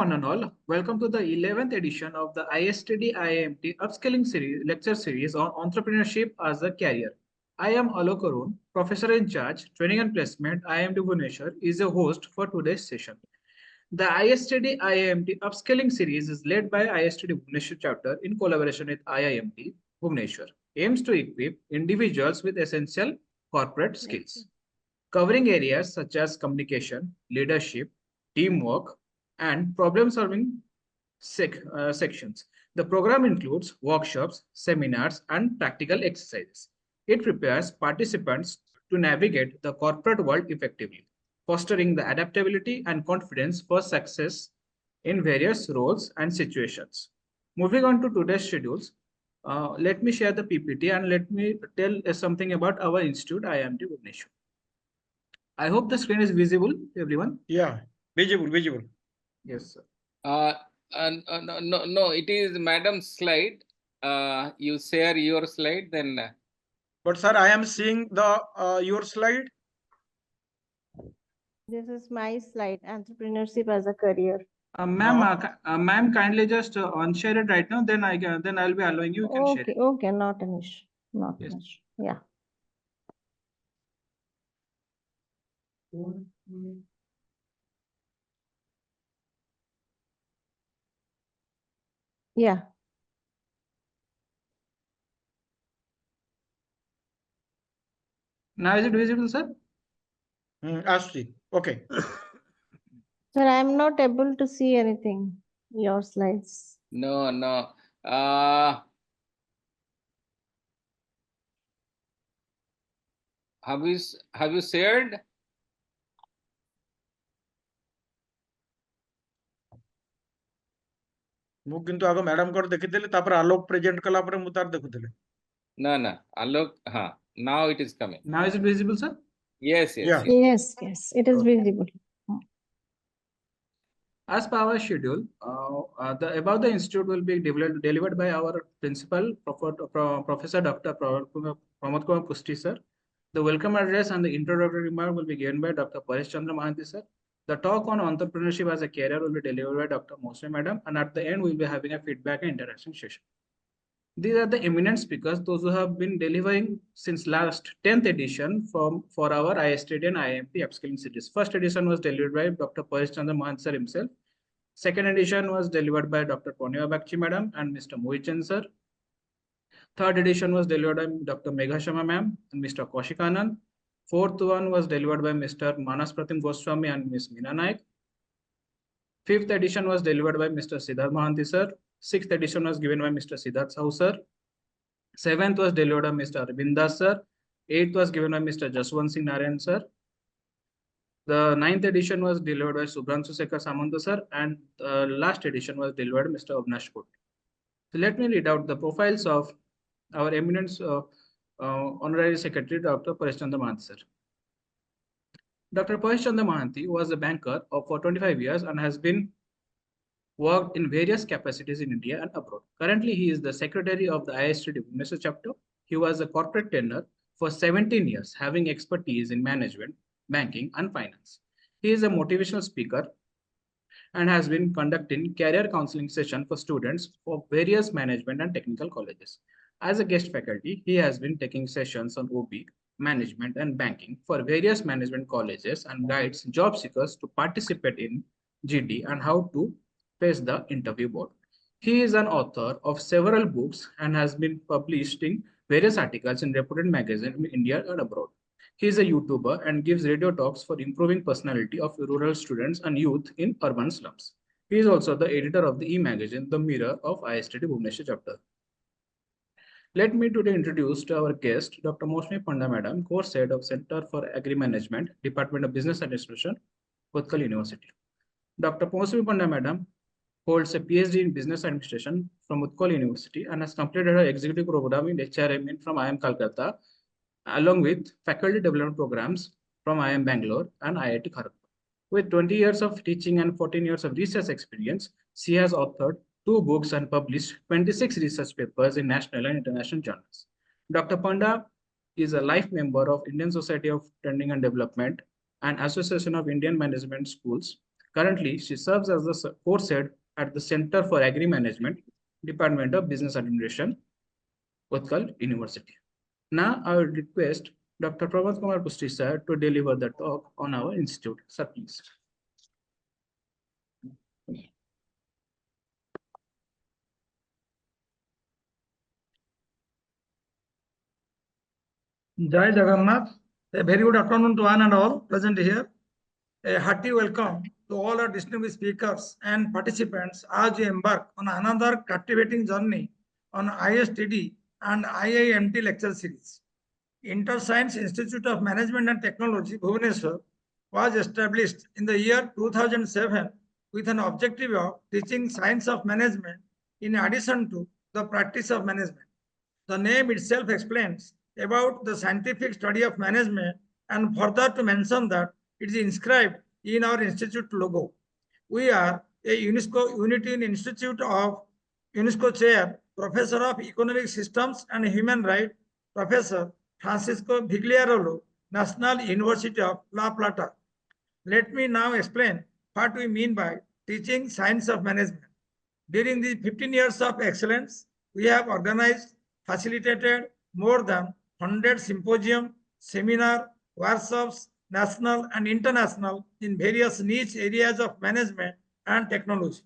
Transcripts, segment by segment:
one and all. Welcome to the 11th edition of the ISTD-IIMT Upskilling series, lecture series on entrepreneurship as a career. I am Alok Arun, Professor in Charge, Training and Placement, IIMT Bhubaneswar, is a host for today's session. The ISTD-IIMT Upskilling series is led by ISTD Bhubaneswar chapter in collaboration with IIMT Bhubaneswar, aims to equip individuals with essential corporate skills, covering areas such as communication, leadership, teamwork, and problem-solving sections. The program includes workshops, seminars, and practical exercises. It prepares participants to navigate the corporate world effectively, fostering the adaptability and confidence for success in various roles and situations. Moving on to today's schedules, let me share the PPT and let me tell something about our institute, IIMT Bhubaneswar. I hope the screen is visible, everyone. Yeah, visible. Yes, sir. No, it is madam's slide. You share your slide, then. But sir, I am seeing the your slide. This is my slide, entrepreneurship as a career. Ma'am, kindly just unshare it right now. Then I'll be allowing you. You can share it. Okay, not an issue. Not Yes. an issue. Yeah. Yeah. Now is it visible, sir? Ashley. Okay. Sir, I'm not able to see anything. Your slides. No. Have you shared? ମୁଁ କିନ୍ତୁ ଆଗ ମ୍ୟାଡାମଙ୍କର ଦେଖିଥିଲି ତାପରେ ଆଲୋକ present କଲା ପରେ ମୁଁ ତାର ଦେଖୁଥିଲି No. Alok, now it is coming. Now is it visible, sir? Yes. Yeah. Yes, it is visible. As per our schedule, about the institute will be delivered by our principal, Professor Dr. Pramod Kumar Pusti, sir. The welcome address and the introductory remark will be given by Dr. Paresh Chandra Mahanti, sir. The talk on entrepreneurship as a career will be delivered by Dr. Moshe Madam, and at the end, we'll be having a feedback and interaction session. These are the eminent speakers, those who have been delivering since last 10th edition for our ISTD and IIMT upskilling series. First edition was delivered by Dr. Paresh Chandra Mahanti, sir himself. Second edition was delivered by Dr. Purniva Bakchi Madam and Mr. Mohit Chand, sir. Third edition was delivered by Dr. Megha Sharma ma'am and Mr. Kaushik Anand. Fourth one was delivered by Mr. Manas Pratim Goswami and Ms. Meena Naik. Fifth edition was delivered by Mr. Siddharth Mahanti, sir. Sixth edition was given by Mr. Siddharth Sahu, sir. Seventh was delivered by Mr. Arvind Das, sir. Eighth was given by Mr. Jaswant Singh Narayan, sir. The ninth edition was delivered by Subhranshu Sekhar Samanta, sir. And last edition was delivered by Mr. Avnash Kut. So let me read out the profiles of our eminent Honorary Secretary, Dr. Paresh Chandra Mahanti, sir. Dr. Paresh Chandra Mahanti was a banker for 25 years and has been worked in various capacities in India and abroad. Currently, he is the secretary of the ISTD Bhubaneswar chapter. He was a corporate tenure for 17 years, having expertise in management, banking, and finance. He is a motivational speaker and has been conducting career counseling sessions for students for various management and technical colleges. As a guest faculty, he has been taking sessions on OB, management, and banking for various management colleges and guides job seekers to participate in GD and how to face the interview board. He is an author of several books and has been publishing various articles in reputed magazines in India and abroad. He is a YouTuber and gives radio talks for improving personality of rural students and youth in urban slums. He is also the editor of the e-magazine, The Mirror of ISTD Bhubaneswar chapter. Let me today introduce to our guest, Dr. Mosme Panda Madam, Course Head of Center for Agri-Management, Department of Business Administration, Utkal University. Dr. Mosme Panda Madam holds a PhD in Business Administration from Utkal University and has completed her executive program in HRM from IIM Calcutta, along with faculty development programs from IIM Bangalore and IIT Kharagpur. With 20 years of teaching and 14 years of research experience, she has authored 2 books and published 26 research papers in national and international journals. Dr. Panda is a life member of Indian Society of Training and Development and Association of Indian Management Schools, Currently, she serves as the course head at the Center for Agri Management, Department of Business Administration, Utkal University. Now, I would request Dr. Pramod Kumar Pusti sir to deliver the talk on our institute. Sir, please. Jai Jagannath. A very good afternoon to one and all present here. A hearty welcome to all our distinguished speakers and participants as we embark on another captivating journey on ISTD and IIMT lecture series. InterScience Institute of Management and Technology, Bhubaneswar, was established in the year 2007 with an objective of teaching science of management in addition to the practice of management. The name itself explains about the scientific study of management, and further to mention that it is inscribed in our institute logo. We are a UNESCO Unity Institute of UNESCO Chair, Professor of Economic Systems and Human Rights, Professor Francisco Vigliarolo, National University of La Plata. Let me now explain what we mean by teaching science of management. During the 15 years of excellence, we have organized, facilitated more than 100 symposium, seminar, workshops, national and international in various niche areas of management and technology.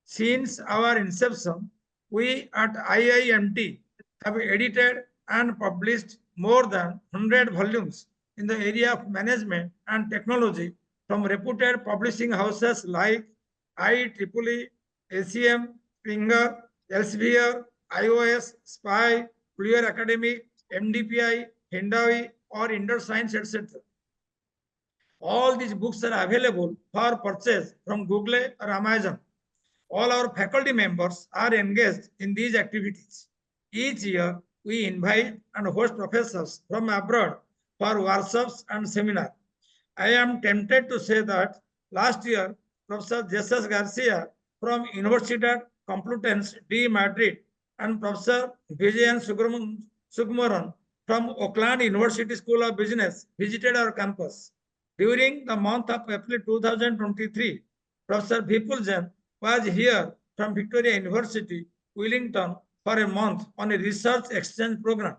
Since our inception, we at IIMT have edited and published more than 100 volumes in the area of management and technology from reputed publishing houses like IEEE, ACM, Springer, Elsevier, iOS, SPY, Clear Academic, MDPI, Hindawi, or InterScience, etc. All these books are available for purchase from Google or Amazon. All our faculty members are engaged in these activities. Each year, we invite and host professors from abroad for workshops and seminars. I am tempted to say that last year, Professor Jesus Garcia from Universidad Complutense de Madrid and Professor Vijayan Sugmaran from Oakland University School of Business visited our campus. During the month of April 2023, Professor Vipul Jain was here from Victoria University, Wellington, for a month on a research exchange program.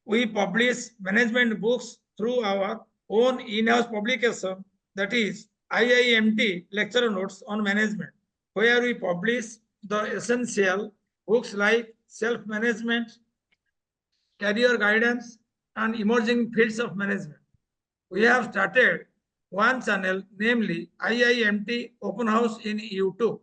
We publish management books through our own in-house publication, that is IIMT Lecture Notes on Management, where we publish the essential books like self-management, career guidance, and emerging fields of management. We have started one channel, namely IIMT Open House in YouTube.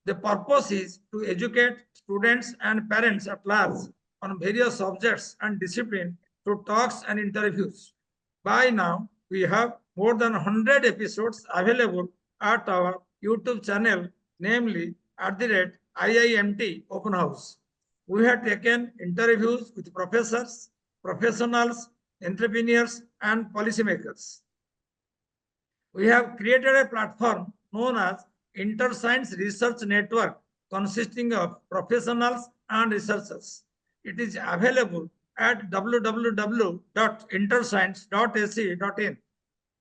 The purpose is to educate students and parents at large on various subjects and disciplines through talks and interviews. By now, we have more than 100 episodes available at our YouTube channel, namely @IIMT Open House. We have taken interviews with professors, professionals, entrepreneurs, and policymakers. We have created a platform known as InterScience Research Network, consisting of professionals and researchers. It is available at www.interscience.ac.in,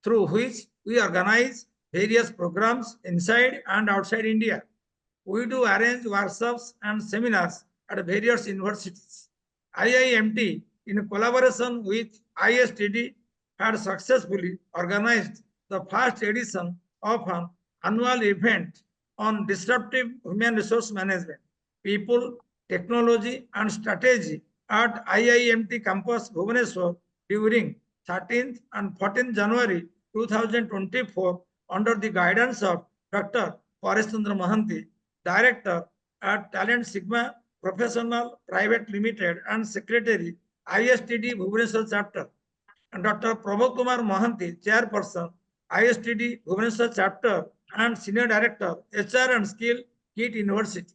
through which we organize various programs inside and outside India. We do arrange workshops and seminars at various universities. IIMT, in collaboration with ISTD, had successfully organized the first edition of an annual event on disruptive human resource management, people, technology, and strategy at IIMT campus Bhubaneswar during 13th and 14th January 2024 under the guidance of Dr. Paresh Chandra Mohanty, Director at Talent Sigma Professional Private Limited and Secretary, ISTD Bhubaneswar Chapter, and Dr. Pramod Kumar Mohanty, Chairperson, ISTD Bhubaneswar Chapter and Senior Director, HR and Skill, KIT University.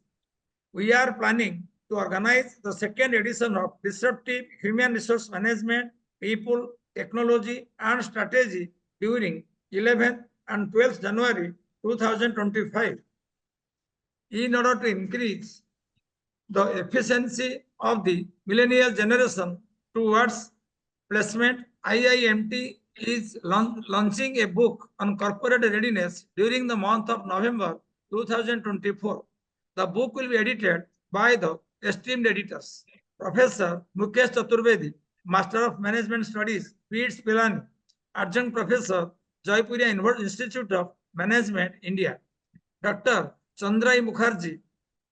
We are planning to organize the second edition of Disruptive Human Resource Management, People, Technology, and Strategy during 11th and 12th January 2025. In order to increase the efficiency of the millennial generation towards placement, IIMT is launching a book on corporate readiness during the month of November 2024. The book will be edited by the esteemed editors, Professor Mukesh Chaturvedi, Master of Management Studies, PITS Pilani, Adjunct Professor, Jaipuria Institute of Management, India, Dr. Chandrai Mukherjee,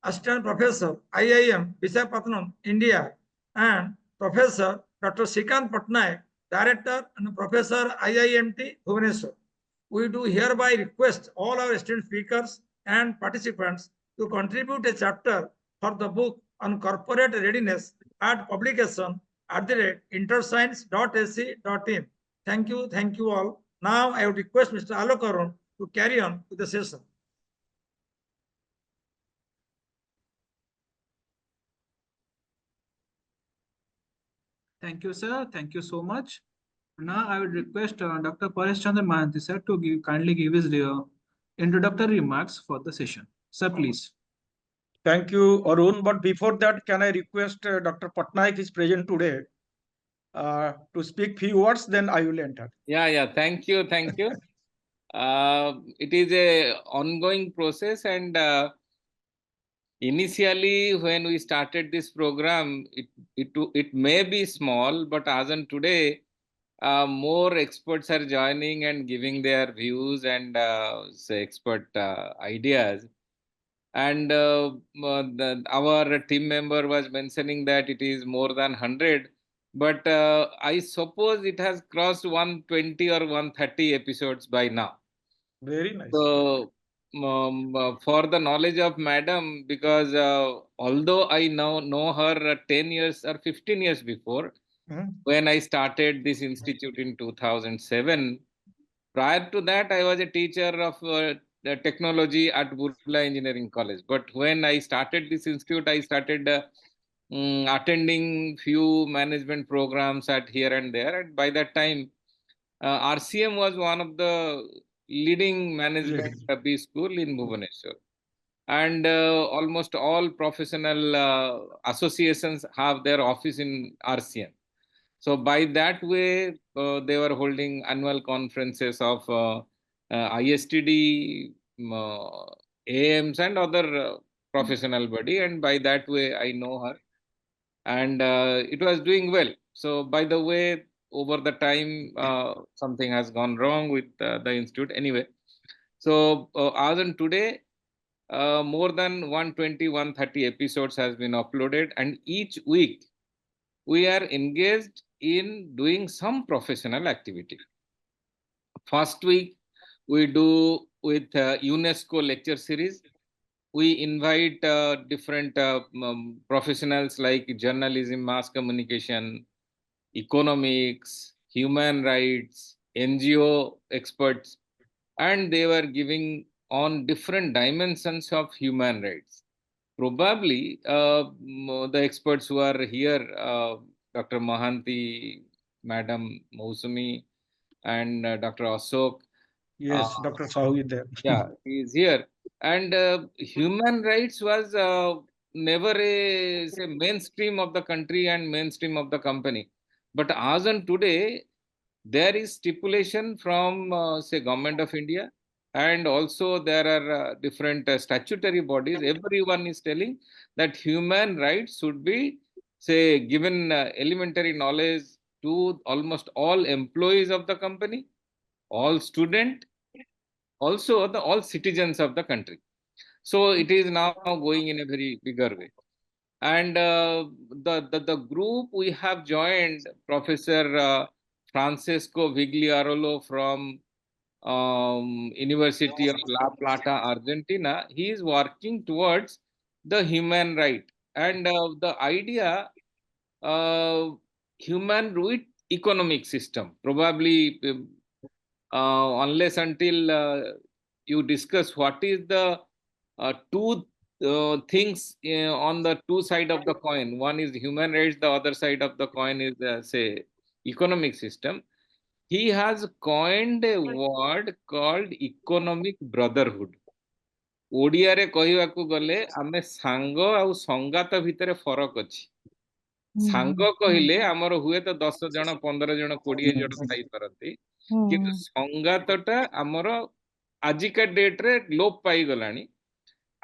Assistant Professor, IIM, Visakhapatnam, India, and Professor Dr. Srikant Patnaik, Director and Professor, IIMT, Bhubaneswar. We do hereby request all our esteemed speakers and participants to contribute a chapter for the book on corporate readiness at publication@interscience.ac.in. Thank you all. Now I would request Mr. Alok Arun to carry on with the session. Thank you, sir. Thank you so much. Now I would request Dr. Paresh Chandra Mahanti, sir, to kindly give his introductory remarks for the session. Sir, please. Thank you, Arun. But before that, can I request Dr. Patnaik is present today to speak few words, then I will enter. Yeah. Thank you. It is a ongoing process, and initially when we started this program, it may be small, but as on today, more experts are joining and giving their views and say expert ideas. And our team member was mentioning that it is more than 100, but I suppose it has crossed 120 or 130 episodes by now. Very nice. So for the knowledge of madam, because although I know her 10 years or 15 years before, when I started this institute in 2007, prior to that, I was a teacher of the technology at Burla Engineering College. But when I started this institute, I started attending few management programs at here and there. And by that time, RCM was one of the leading management B school in Bhubaneswar. And almost all professional associations have their office in RCM. So by that way, they were holding annual conferences of ISTD, AIMs, and other professional body. And by that way, I know her. And it was doing well. So by the way, over the time, something has gone wrong with the institute. Anyway, so as on today, more than 120, 130 episodes has been uploaded. And each week, we are engaged in doing some professional activity. First week, we do with UNESCO lecture series. We invite different professionals like journalism, mass communication, economics, human rights, NGO experts, and they were giving on different dimensions of human rights. Probably the experts who are here, Dr. Mahanti, Madam Mousumi, and Dr. Ashok. Yes, Dr. Sahu is there. Yeah, he is here. And human rights was never a say mainstream of the country and mainstream of the company. But as on today, there is stipulation from say Government of India, and also there are different statutory bodies. Everyone is telling that human rights should be say given elementary knowledge to almost all employees of the company, all student, also the all citizens of the country. So it is now going in a very bigger way. And the group we have joined, Professor Francesco Vigliarolo from University of La Plata, Argentina. He is working towards the human right. And the idea, human with economic system, probably unless until you discuss what is the two things on the two side of the coin. One is human rights, the other side of the coin is say economic system. He has coined a word called economic brotherhood. Odia रे कहिबाकू गले आमे सांग आउ संगात भितरे फरक अछि. सांग कहिले आमर हुए तो 10 जन 15 जन 20 जन थाई परंती, କିନ୍ତୁ ସଂଗାତଟା ଆମର ଆଜିକା ଡେଟରେ ଲୋପ ପାଇଗଲାଣି।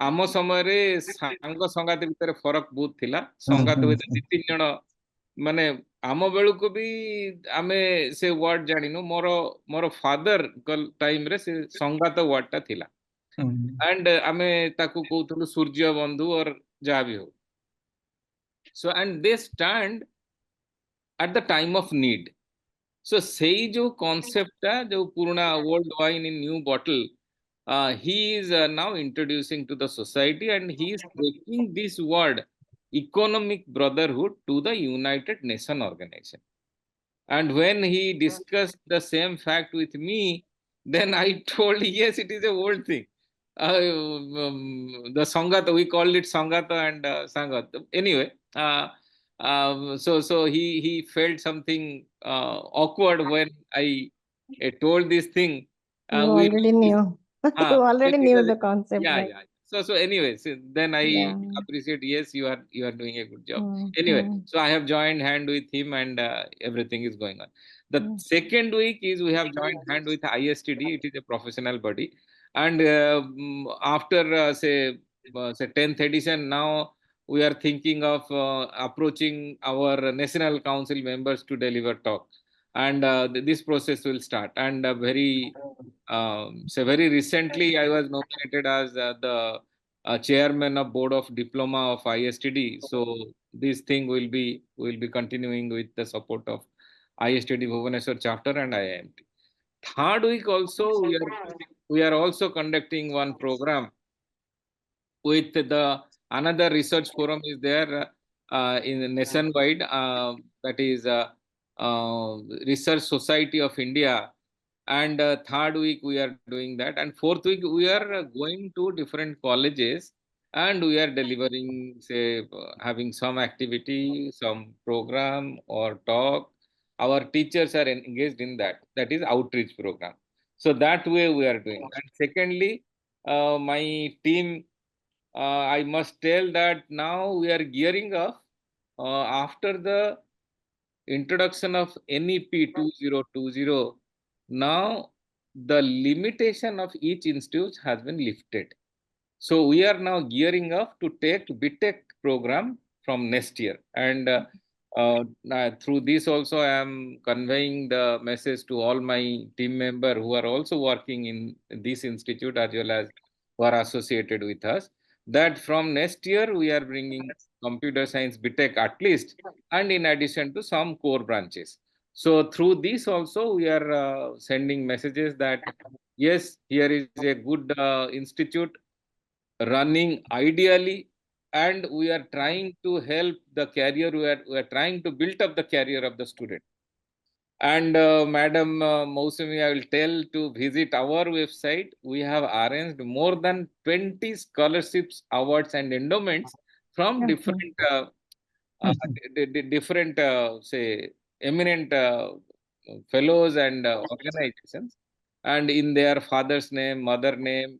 ଆମ ସମୟରେ ସାଙ୍ଗ ସଂଗାତ ଭିତରେ ଫରକ ବହୁତ ଥିଲା। ସଂଗାତ ଭିତରେ 2-3 ଜଣ, ମାନେ ଆମ ବେଳକୁ ବି ଆମେ ସେ ୱାର୍ଡ ଜାଣିନୁ। ମୋର ଫାଦର ଟାଇମ ରେ ସେ ସଂଗାତ ୱାର୍ଡ ଟା ଥିଲା, ଆଣ୍ଡ ଆମେ ତାକୁ କହୁଥିଲୁ ସୂର୍ଯ୍ୟ ବନ୍ଧୁ ଅର ଯାହା ବି ହଉ। So and they stand at the time of need. So ସେଇ ଯୋଉ କନସେପ୍ଟ ଟା, ଯୋଉ ପୁରୁଣା old wine in new bottle, he is now introducing to the society, and he is taking this word economic brotherhood to the United Nation organization. And when he discussed the same fact with me, then I told, yes, it is a old thing. The Sangata, we called it Sangata and Sangata. Anyway, so he felt something awkward when I told this thing. You We already knew. You already knew the concept, yeah, right? yeah. So anyway, so then I Yeah. appreciate, yes, you are doing a good job. Anyway, so I have joined hand with him, and everything is going on. The second week is we have joined hand with ISTD. It is a professional body, and after say 10th edition, now we are thinking of approaching our national council members to deliver talk, and this process will start. And so very recently I was nominated as the chairman of board of diploma of ISTD. So this thing will be continuing with the support of ISTD Bhubaneswar chapter and IIMT. Third week also we are also conducting one program with the another research forum is there in nationwide, that is Research Society of India. And third week we are doing that, and fourth week we are going to different colleges, and we are delivering, say, having some activity, some program or talk. Our teachers are engaged in that. That is outreach program. So that way we are doing. And secondly, my team, I must tell that now we are gearing up after the introduction of NEP 2020. Now the limitation of each institute has been lifted. So we are now gearing up to take BTech program from next year. And through this also I am conveying the message to all my team members who are also working in this institute as well as who are associated with us, that from next year we are bringing computer science BTech at least, and in addition to some core branches. So through this also we are sending messages that yes, here is a good institute running ideally, and we are trying to help the career, we are trying to build up the career of the student. And Madam Mousumi, I will tell to visit our website. We have arranged more than 20 scholarships, awards, and endowments from different different say eminent fellows and organizations, and in their father's name, mother name,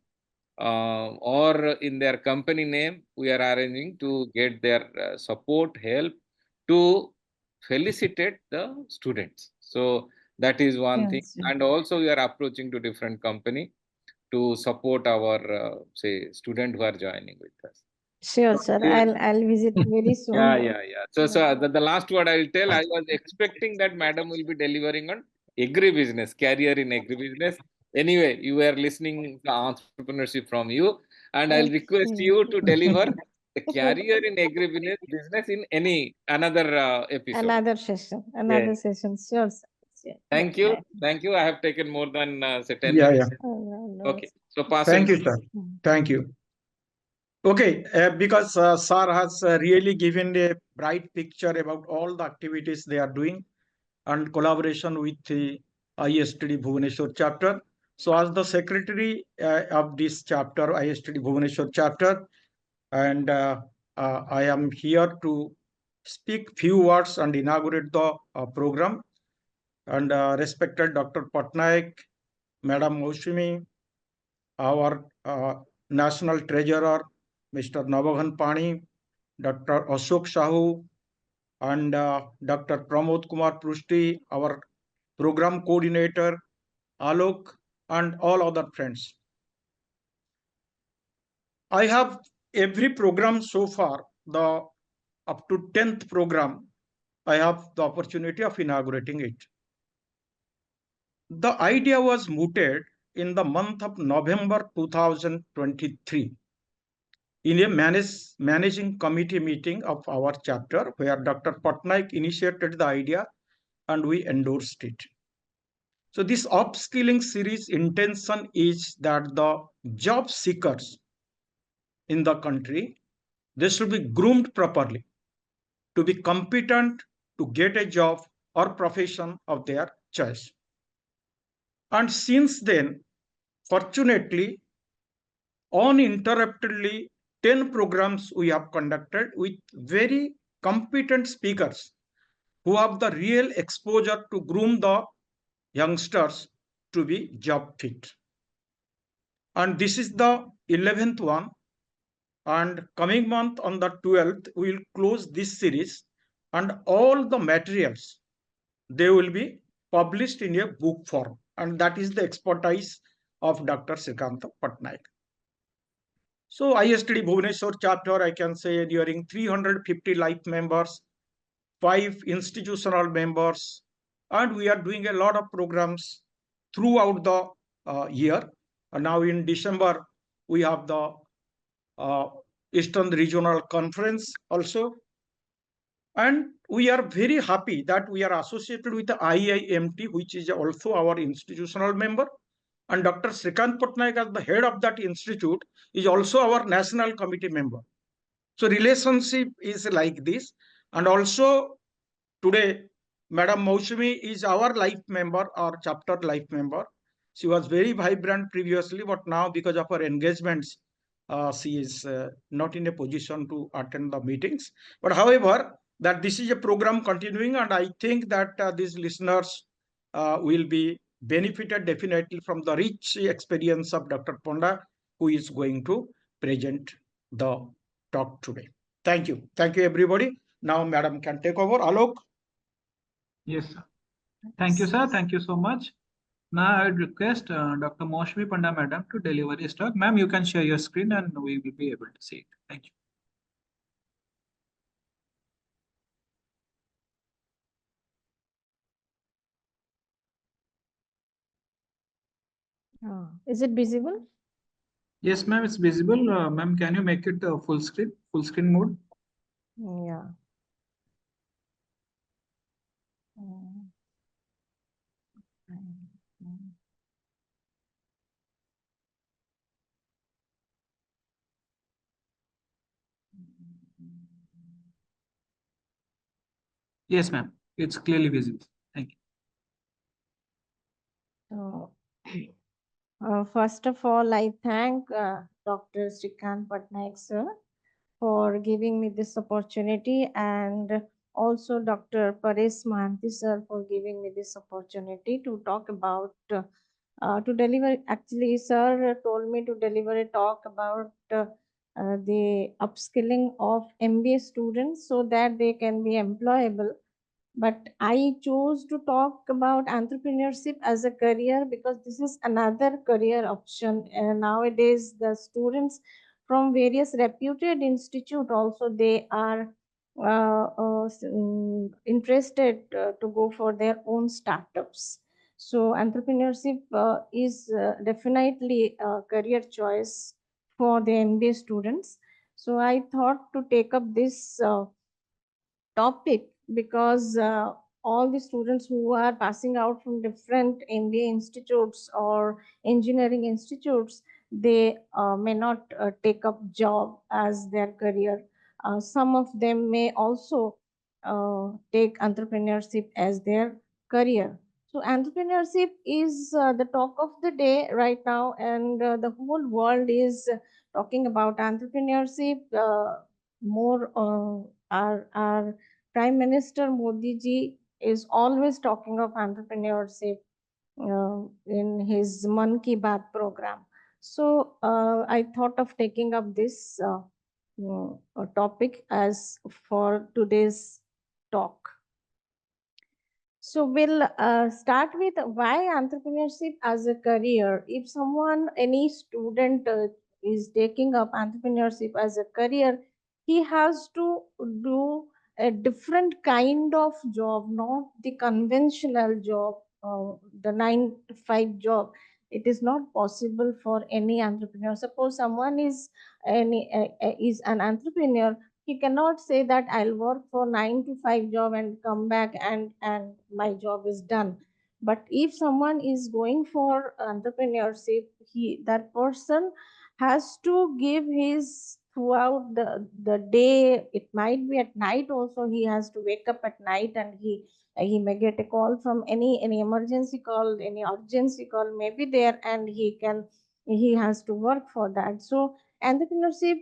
or in their company name, we are arranging to get their support, help to felicitate the students. So that is one thing. Yes, And also we are approaching to different company to support our say student who are joining with us. sure, sir. I'll visit very soon. Yeah. So the last word I will tell, I was expecting that madam will be delivering on agribusiness, career in agribusiness. Anyway, you were listening to entrepreneurship from you, and I'll request you to deliver the career in agribusiness in another episode. Another session. Another session. Sure, sir. Sure. Thank you. Thank you. I have taken more than say 10 Yeah, minutes. yeah. No, Okay. So pass Thank on. you, sir. Thank you. Okay, because sir has really given a bright picture about all the activities they are doing and collaboration with the ISTD Bhubaneswar chapter. So as the secretary of this chapter, ISTD Bhubaneswar chapter, and I am here to speak few words and inaugurate the program. And respected Dr. Patnaik, Madam Moshimi, our National Treasurer, Mr. Navaghan Pani, Dr. Ashok Sahu, and Dr. Pramod Kumar Prushti, our program coordinator, Alok, and all other friends. I have every program so far, the up to 10th program, I have the opportunity of inaugurating it. The idea was mooted in the month of November 2023 in a managing committee meeting of our chapter, where Dr. Patnaik initiated the idea and we endorsed it. So this upskilling series intention is that the job seekers in the country, they should be groomed properly to be competent to get a job or profession of their choice. And since then, fortunately, uninterruptedly, 10 programs we have conducted with very competent speakers who have the real exposure to groom the youngsters to be job fit. And this is the 11th one. And coming month on the 12th, we will close this series, and all the materials, they will be published in a book form. And that is the expertise of Dr. Srikanta Patnaik. So ISTD Bhubaneswar chapter, I can say during 350 life members, 5 institutional members, and we are doing a lot of programs throughout the year. And now in December, we have the Eastern Regional Conference also. And we are very happy that we are associated with the IIMT, which is also our institutional member. And Dr. Srikant Patnaik, as the head of that institute, is also our national committee member. So relationship is like this. And also today, Madam Maushami is our life member, our chapter life member. She was very vibrant previously, but now because of her engagements, she is not in a position to attend the meetings. But however, that this is a program continuing, and I think that these listeners will be benefited definitely from the rich experience of Dr. Ponda, who is going to present the talk today. Thank you. Thank you, everybody. Now, Madam can take over. Alok. Yes, sir. Thank you, sir. Thank you so much. Now I would request Dr. Moshmi Panda Madam to deliver his talk. Ma'am, you can share your screen and we will be able to see it. Thank you. Is it visible? Yes, ma'am, it's visible. Ma'am, can you make it full screen mode? Yeah. Mm. Yes, ma'am. It's clearly visible. Thank you. So, first of all, I thank Dr. Srikant Patnaik, sir, for giving me this opportunity, and also Dr. Paresh Mahanti, sir, for giving me this opportunity to talk about, to deliver. Actually, sir told me to deliver a talk about the upskilling of MBA students so that they can be employable. But I chose to talk about entrepreneurship as a career because this is another career option. And nowadays, the students from various reputed institute also, they are interested to go for their own startups. So entrepreneurship is definitely a career choice for the MBA students. So I thought to take up this topic because all the students who are passing out from different MBA institutes or engineering institutes, they may not take up job as their career. Some of them may also take entrepreneurship as their career. So entrepreneurship is the talk of the day right now, and the whole world is talking about entrepreneurship. More our Prime Minister Modi ji is always talking of entrepreneurship in his Man Ki Baat program. So I thought of taking up this topic as for today's talk. So we'll start with why entrepreneurship as a career. If someone, any student is taking up entrepreneurship as a career, he has to do a different kind of job, not the conventional job, the 9 to 5 job. It is not possible for any entrepreneur. Suppose someone is an entrepreneur, he cannot say that I'll work for 9 to 5 job and come back and my job is done. But if someone is going for entrepreneurship, that person has to give his throughout the day. It might be at night also. He has to wake up at night, and he may get a call from any emergency call, any urgency call may be there, and he has to work for that. So entrepreneurship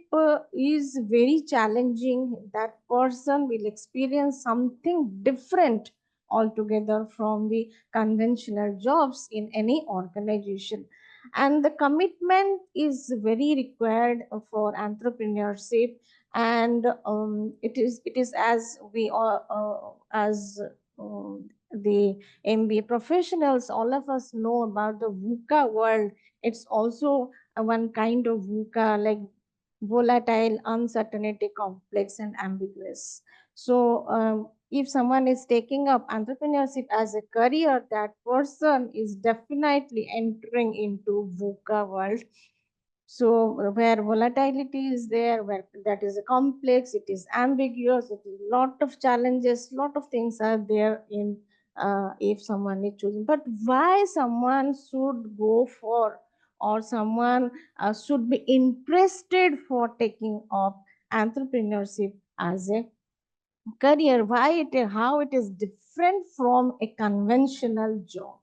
is very challenging. That person will experience something different altogether from the conventional jobs in any organization, and the commitment is very required for entrepreneurship. And it is as we are as the MBA professionals, all of us know about the VUCA world. It's also one kind of VUCA, like volatile, uncertainty, complex, and ambiguous. So, if someone is taking up entrepreneurship as a career, that person is definitely entering into VUCA world. So where volatility is there, where that is a complex, it is ambiguous, it is lot of challenges, lot of things are there in if someone is choosing. But why someone should go for, or someone should be interested for taking up entrepreneurship as a career? Why how it is different from a conventional job?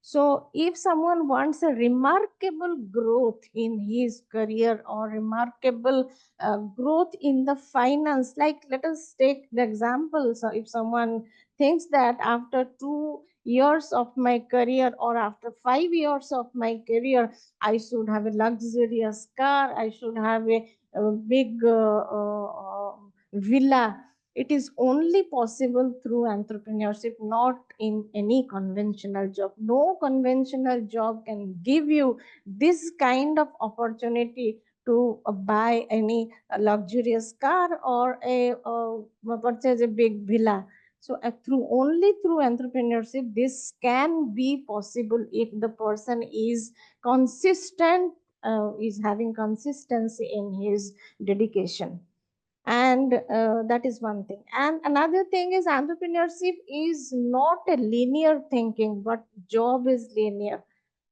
So if someone wants a remarkable growth in his career, or remarkable growth in the finance, like let us take the example. So if someone thinks that after 2 years of my career, or after 5 years of my career, I should have a luxurious car, I should have a big villa. It is only possible through entrepreneurship, not in any conventional job. No conventional job can give you this kind of opportunity to buy any luxurious car, or purchase a big villa. So only through entrepreneurship this can be possible, if the person is consistent, is having consistency in his dedication. And that is one thing. And another thing is, entrepreneurship is not a linear thinking, but job is linear.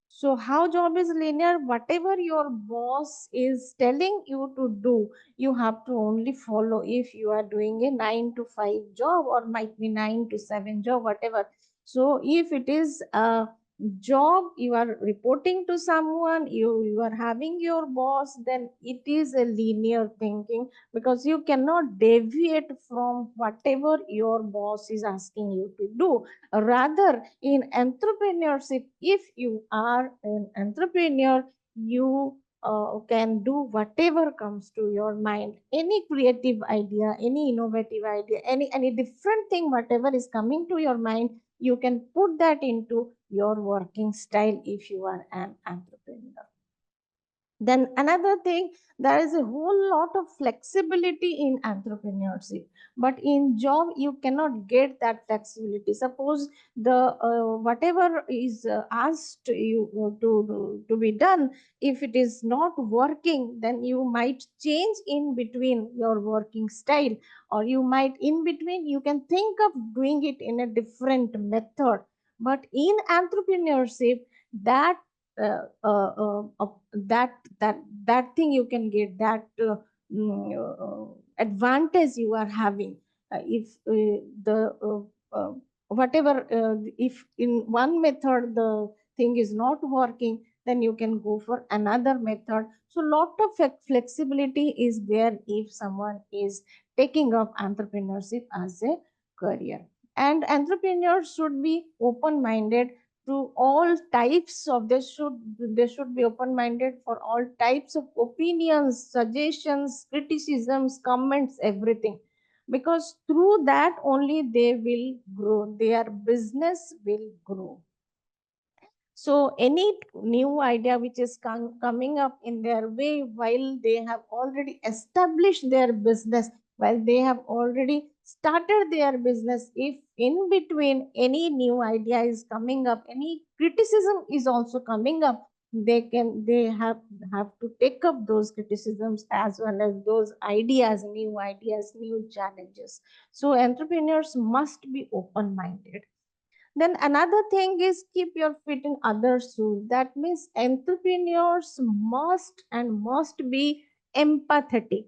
So how job is linear? Whatever your boss is telling you to do, you have to only follow. If you are doing a 9 to 5 job, or might be 9 to 7 job, whatever. So if it is a job, you are reporting to someone, you are having your boss, then it is a linear thinking, because you cannot deviate from whatever your boss is asking you to do. Rather, in entrepreneurship, if you are an entrepreneur, you can do whatever comes to your mind. Any creative idea, any innovative idea, any different thing, whatever is coming to your mind, you can put that into your working style if you are an entrepreneur. Then another thing, there is a whole lot of flexibility in entrepreneurship, but in job you cannot get that flexibility. Suppose the whatever is asked you to be done, if it is not working, then you might change in between your working style, or you might in between, you can think of doing it in a different method. But in entrepreneurship, that that thing you can get, that advantage you are having. If the whatever if in one method the thing is not working, then you can go for another method. So lot of flexibility is there if someone is taking up entrepreneurship as a career. And entrepreneurs should be open minded to all types of, they should be open minded for all types of opinions, suggestions, criticisms, comments, everything. because through that only they will grow, their business will grow. So any new idea which is coming up in their way while they have already established their business, while they have already started their business, if in between any new idea is coming up, any criticism is also coming up, they have to take up those criticisms as well as those ideas, new challenges. So entrepreneurs must be open-minded. Then another thing is keep your feet in others' shoes. That means entrepreneurs must be empathetic.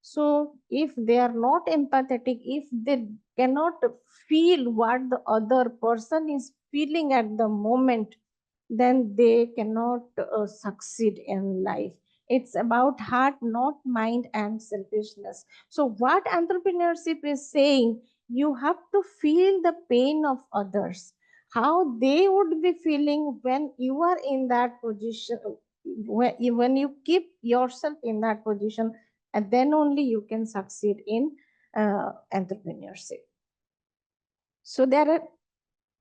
So if they are not empathetic, if they cannot feel what the other person is feeling at the moment, then they cannot succeed in life. It's about heart, not mind and selfishness. So what entrepreneurship is saying, you have to feel the pain of others, how they would be feeling when you are in that position, when you keep yourself in that position, and then only you can succeed in entrepreneurship. So there are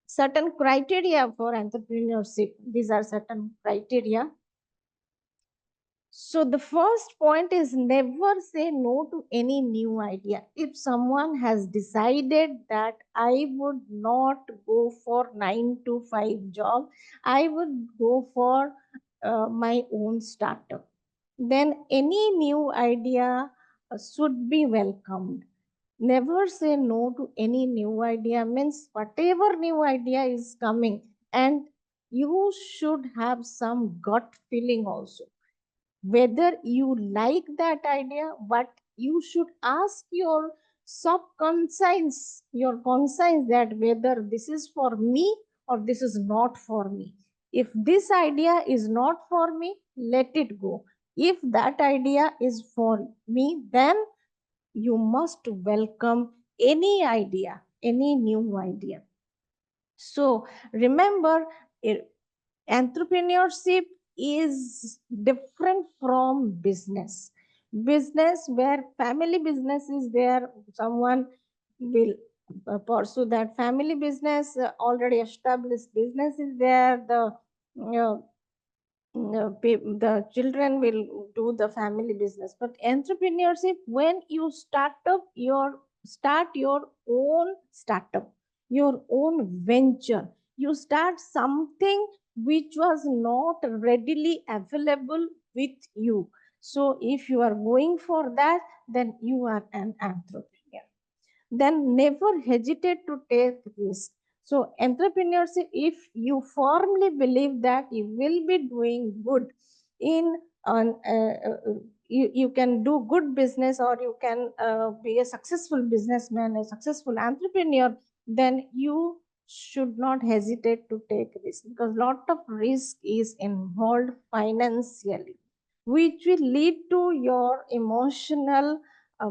certain criteria for entrepreneurship. These are certain criteria. So the first point is never say no to any new idea. If someone has decided that I would not go for 9 to 5 job, I would go for my own startup, then any new idea should be welcomed. Never say no to any new idea, means whatever new idea is coming, and you should have some gut feeling also whether you like that idea, but you should ask your subconscious, your conscience, that whether this is for me or this is not for me. If this idea is not for me, let it go. If that idea is for me, then you must welcome any idea, any new idea. So remember, entrepreneurship is different from business. Business, where family business is there, someone will pursue that family business, already established business is there, the children will do the family business. But entrepreneurship, when you start your own startup, your own venture, you start something which was not readily available with you. So if you are going for that, then you are an entrepreneur. Then never hesitate to take risk. So entrepreneurship, if you firmly believe that you will be doing good in you can do good business, or you can be a successful businessman, a successful entrepreneur, then you should not hesitate to take risk, because lot of risk is involved financially, which will lead to your emotional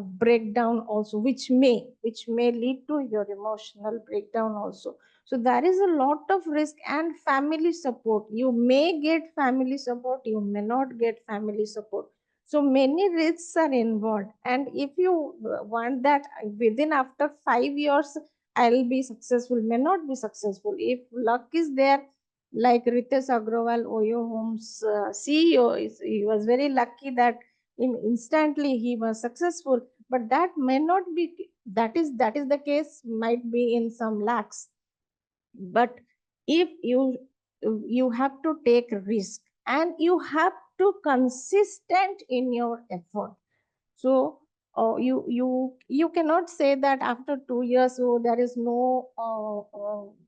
breakdown also, which may lead to your emotional breakdown also. So there is a lot of risk, and family support, you may get family support, you may not get family support. So many risks are involved, and if you want that within after 5 years I'll be successful, may not be successful. If luck is there, like Ritesh Agrawal, Oyo Homes CEO, he was very lucky that instantly he was successful, but that may not be, that is the case, might be in some lakhs. But if you have to take risk, and you have to consistent in your effort. So you cannot say that after 2 years, so there is no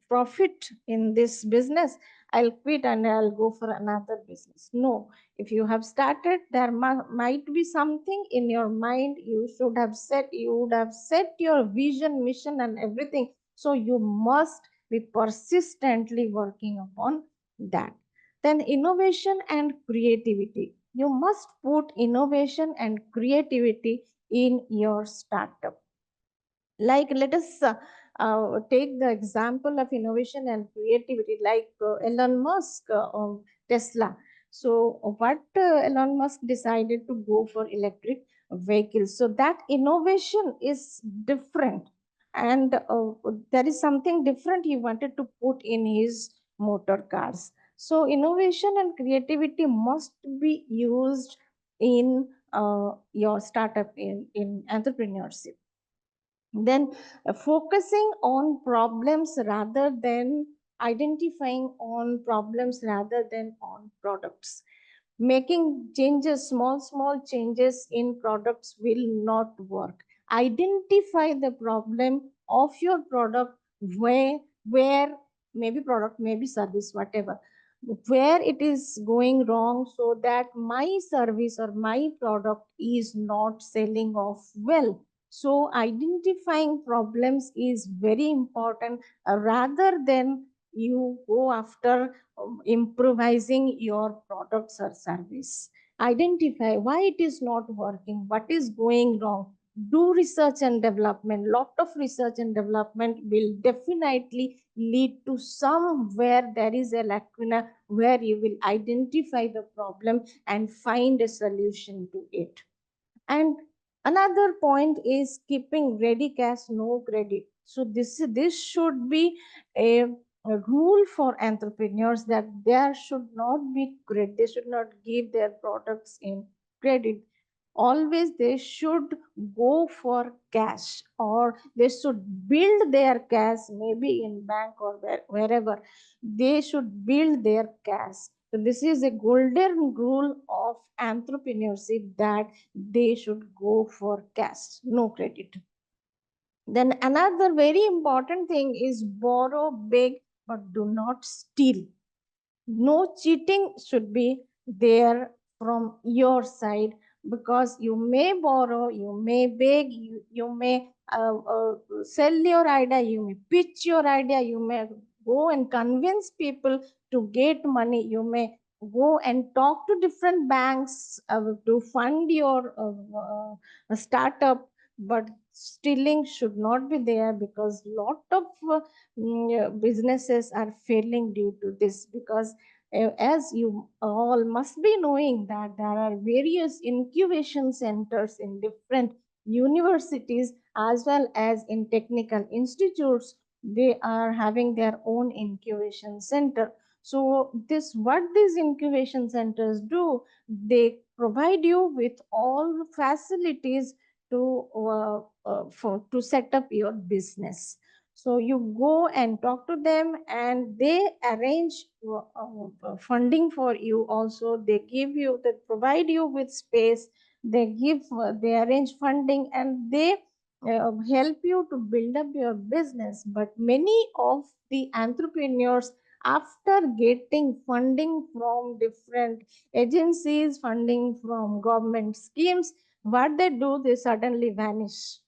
profit in this business, I'll quit and I'll go for another business. No, if you have started, there might be something in your mind, you would have set your vision, mission and everything. So you must be persistently working upon that. Then innovation and creativity. You must put innovation and creativity in your startup. Like let us take the example of innovation and creativity, like Elon Musk, Tesla. So what Elon Musk decided to go for electric, vehicles. So that innovation is different, and there is something different he wanted to put in his motor cars. So innovation and creativity must be used in your startup, in entrepreneurship. Then focusing on problems rather than identifying on problems rather than on products. Making changes, small changes in products will not work. Identify the problem of your product, where maybe product, maybe service, whatever, where it is going wrong, so that my service or my product is not selling off well. So identifying problems is very important, rather than you go after improvising your products or service. Identify why it is not working, what is going wrong. Do research and development. Lot of research and development will definitely lead to somewhere there is a lacuna where you will identify the problem and find a solution to it. And another point is keeping ready cash, no credit. So this should be a rule for entrepreneurs, that there should not be credit. They should not give their products in credit. Always they should go for cash, or they should build their cash, maybe in bank or wherever. They should build their cash. So this is a golden rule of entrepreneurship, that they should go for cash, no credit. Then another very important thing is borrow big, but do not steal. No cheating should be there from your side, because you may borrow, you may beg, you may sell your idea, you may pitch your idea, you may go and convince people to get money, you may go and talk to different banks to fund your startup. But stealing should not be there, because lot of businesses are failing due to this. Because as you all must be knowing, that there are various incubation centers in different universities as well as in technical institutes. They are having their own incubation center. So this, what these incubation centers do, they provide you with all facilities to to set up your business. So you go and talk to them, and they arrange funding for you. Also, they give you, they provide you with space. They give, they arrange funding, and they help you to build up your business. But many of the entrepreneurs, after getting funding from different agencies, funding from government schemes, what they do, they suddenly vanish.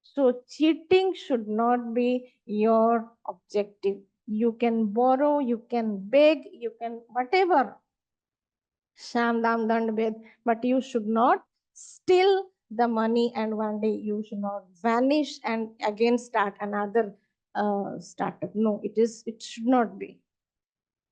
So cheating should not be your objective. You can borrow, you can beg, you can whatever, sham dam dand ved, but you should not steal the money, and one day you should not vanish and again start another startup. No, it should not be.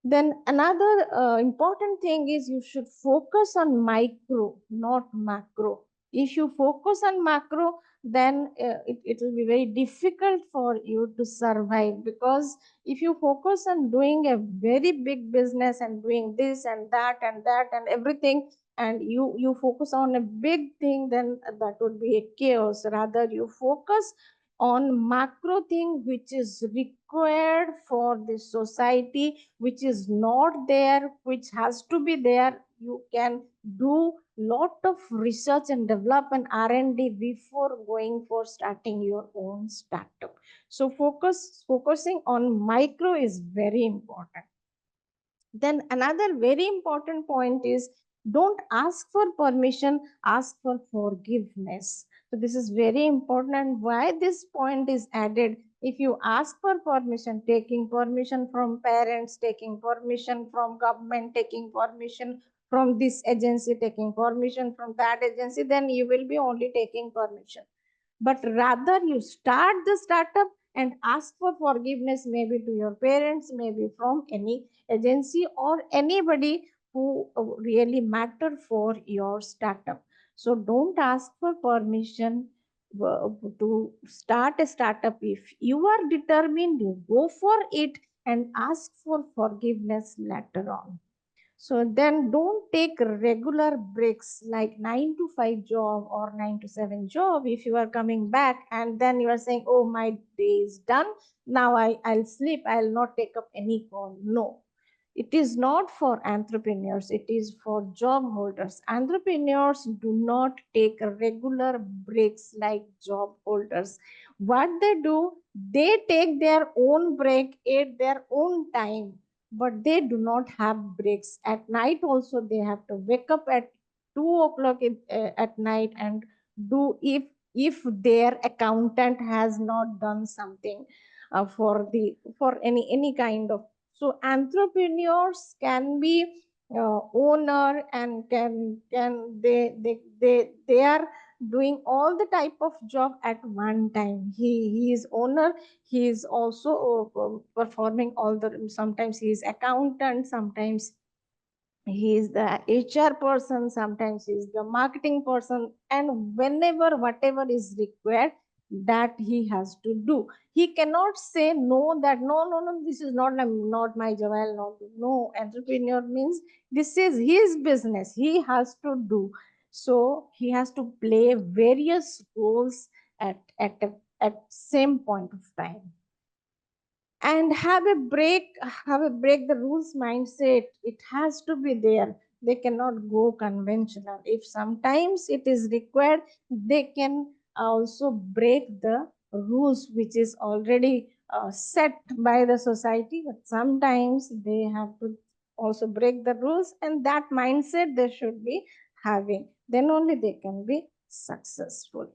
Then another important thing is, you should focus on micro, not macro. If you focus on macro, then it will be very difficult for you to survive. Because if you focus on doing a very big business and doing this and that and everything, and you focus on a big thing, then that would be a chaos. Rather, you focus on macro thing which is required for the society, which is not there, which has to be there. You can do lot of research and development, R&D, before going for starting your own startup. So focusing on micro is very important. Then another very important point is, don't ask for permission, ask for forgiveness. So this is very important. And why this point is added, if you ask for permission, taking permission from parents, taking permission from government, taking permission from this agency, taking permission from that agency, then you will be only taking permission. But rather, you start the startup and ask for forgiveness, maybe to your parents, maybe from any agency or anybody who really matter for your startup. So don't ask for permission to start a startup. If you are determined, you go for it and ask for forgiveness later on. So then don't take regular breaks like 9 to 5 job or 9 to 7 job. If you are coming back and then you are saying, oh, my day is done. Now I'll sleep. I'll not take up any call. No, it is not for entrepreneurs. It is for job holders. Entrepreneurs do not take regular breaks like job holders. What they do, they take their own break at their own time, but they do not have breaks. At night also, they have to wake up at 2 o'clock at night and do, if their accountant has not done something for any kind of. So entrepreneurs can be owner and can they are doing all the type of job at one time. He is owner, he is also performing all the, sometimes he is accountant, sometimes he is the HR person, sometimes he is the marketing person, and whenever whatever is required, that he has to do. He cannot say no, that no, this is not my job, I'll not do. No, entrepreneur means this is his business, he has to do. So he has to play various roles at same point of time. And have a break the rules mindset. It has to be there. They cannot go conventional. If sometimes it is required, they can also break the rules which is already set by the society, but sometimes they have to also break the rules, and that mindset they should be having. Then only they can be successful.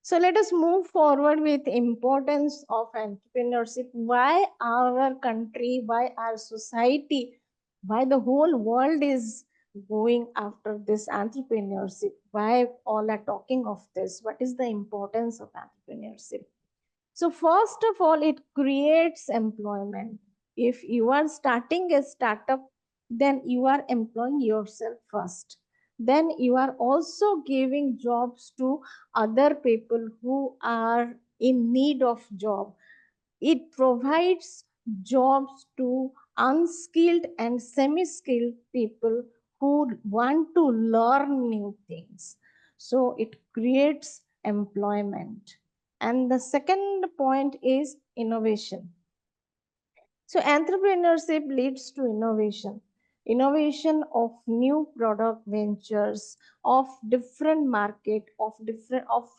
So let us move forward with importance of entrepreneurship. Why our country, why our society, why the whole world is going after this entrepreneurship? Why all are talking of this? What is the importance of entrepreneurship? So first of all, it creates employment. If you are starting a startup, then you are employing yourself first. Then you are also giving jobs to other people who are in need of job. It provides jobs to unskilled and semi-skilled people who want to learn new things. So it creates employment. And the second point is innovation. So entrepreneurship leads to innovation. Innovation of new product ventures, of different market, of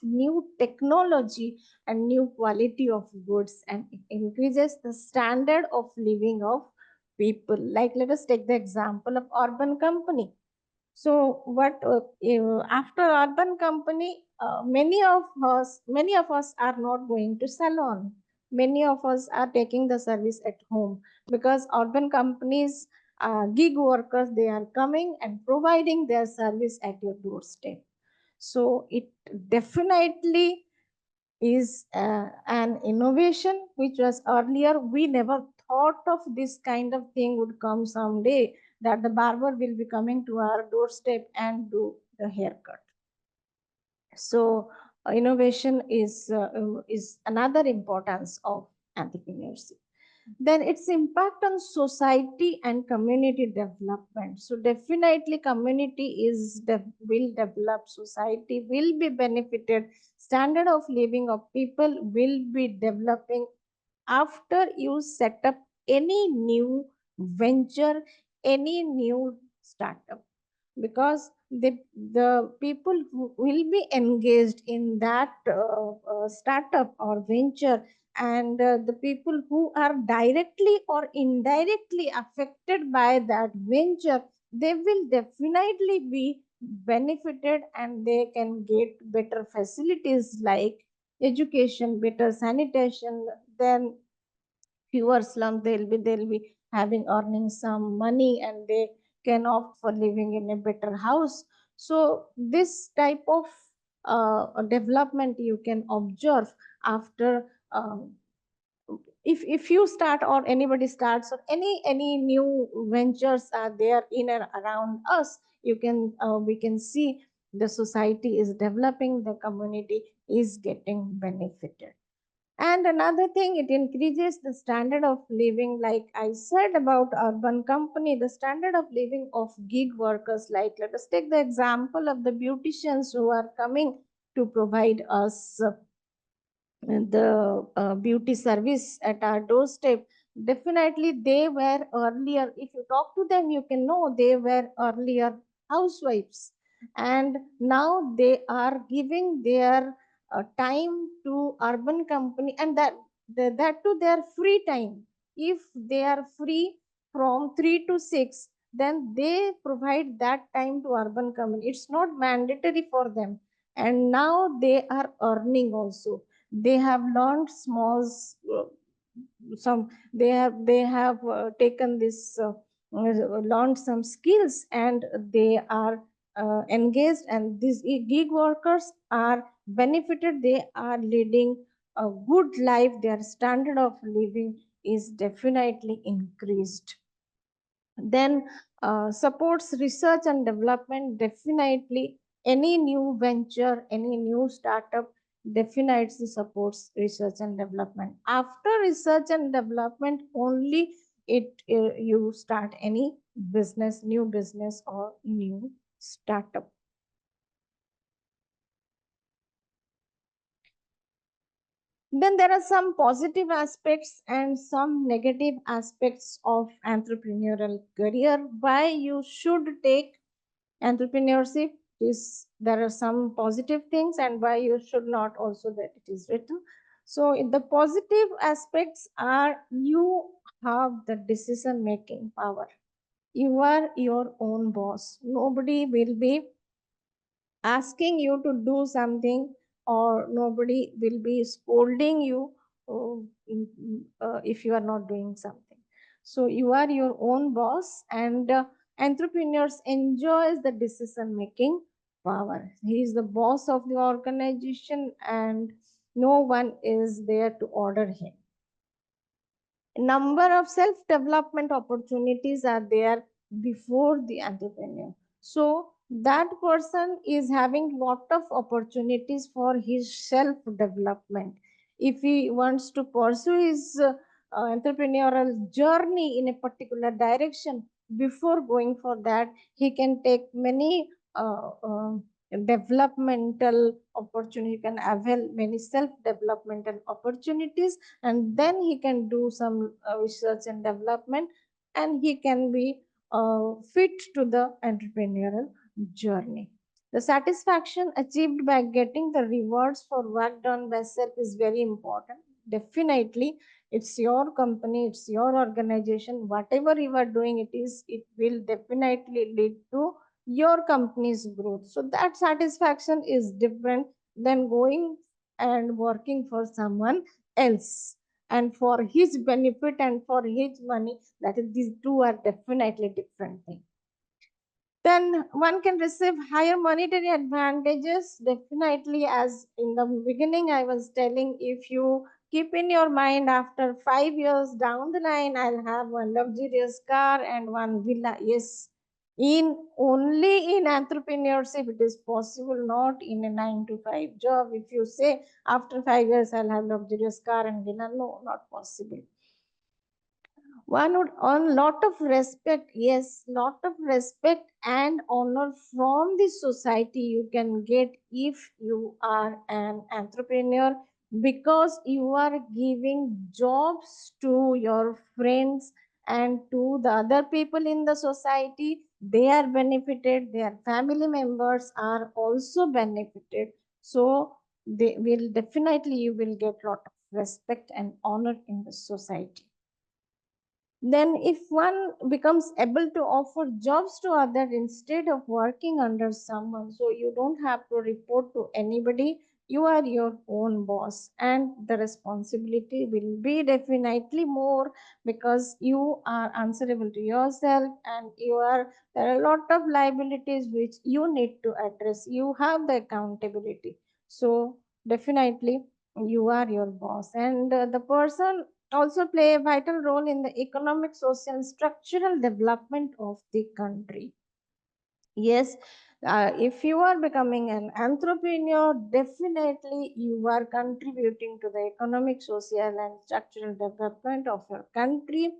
new technology and new quality of goods, and it increases the standard of living of people. Like let us take the example of urban company. So what after urban company, many of us are not going to salon. Many of us are taking the service at home, because urban companies, gig workers, they are coming and providing their service at your doorstep. So it definitely is an innovation which was earlier we never thought of. This kind of thing would come someday, that the barber will be coming to our doorstep and do the haircut. So innovation is another importance of entrepreneurship. Then its impact on society and community development. So definitely community will develop, society will be benefited, standard of living of people will be developing after you set up any new venture, any new startup, because the people who will be engaged in that startup or venture, and the people who are directly or indirectly affected by that venture, they will definitely be benefited, and they can get better facilities like education, better sanitation, then fewer slums. They'll be having earning some money, and they can opt for living in a better house. So this type of development you can observe after if you start or anybody starts or any new ventures are there in and around us, you can we can see the society is developing, the community is getting benefited. And another thing, it increases the standard of living. Like I said about urban company, the standard of living of gig workers, like let us take the example of the beauticians who are coming to provide us the beauty service at our doorstep. Definitely they were earlier, if you talk to them, you can know they were earlier housewives, and now they are giving their time to urban company, and that to their free time. If they are free from 3 to 6, then they provide that time to urban company. It's not mandatory for them, and now they are earning also. They have learned some, they have taken this learned some skills, and they are engaged, and these gig workers are benefited. They are leading a good life, their standard of living is definitely increased. Then supports research and development. Definitely any new venture, any new startup definitely supports research and development. After research and development only you start any business, new business or new startup. Then there are some positive aspects and some negative aspects of entrepreneurial career. Why you should take entrepreneurship is, there are some positive things, and why you should not also, that it is written. So the positive aspects are, you have the decision making power. You are your own boss. Nobody will be asking you to do something, or nobody will be scolding you if you are not doing something. So you are your own boss, and entrepreneurs enjoys the decision making power. He is the boss of the organization, and no one is there to order him. Number of self development opportunities are there before the entrepreneur, so that person is having lot of opportunities for his self development. If he wants to pursue his entrepreneurial journey in a particular direction, before going for that, he can take many developmental opportunity, can avail many self developmental opportunities, and then he can do some research and development, and he can be fit to the entrepreneurial journey. The satisfaction achieved by getting the rewards for work done by self is very important. Definitely, it's your company, it's your organization, whatever you are doing, it will definitely lead to your company's growth. So that satisfaction is different than going and working for someone else and for his benefit and for his money. That is, these two are definitely different things. Then one can receive higher monetary advantages. Definitely, as in the beginning I was telling, if you keep in your mind, after 5 years down the line, I'll have one luxurious car and one villa. Yes, in only in entrepreneurship it is possible, not in a 9 to 5 job. If you say after 5 years I'll have luxurious car and villa, no, not possible. One would earn lot of respect. Yes, lot of respect and honor from the society you can get if you are an entrepreneur, because you are giving jobs to your friends and to the other people in the society. They are benefited, their family members are also benefited. So they will definitely, you will get lot of respect and honor in the society. Then if one becomes able to offer jobs to others instead of working under someone, so you don't have to report to anybody, you are your own boss, and the responsibility will be definitely more, because you are answerable to yourself, and there are a lot of liabilities which you need to address. You have the accountability. So definitely you are your boss, and the person also play a vital role in the economic, social, and structural development of the country. Yes, if you are becoming an entrepreneur, definitely you are contributing to the economic, social, and structural development of your country.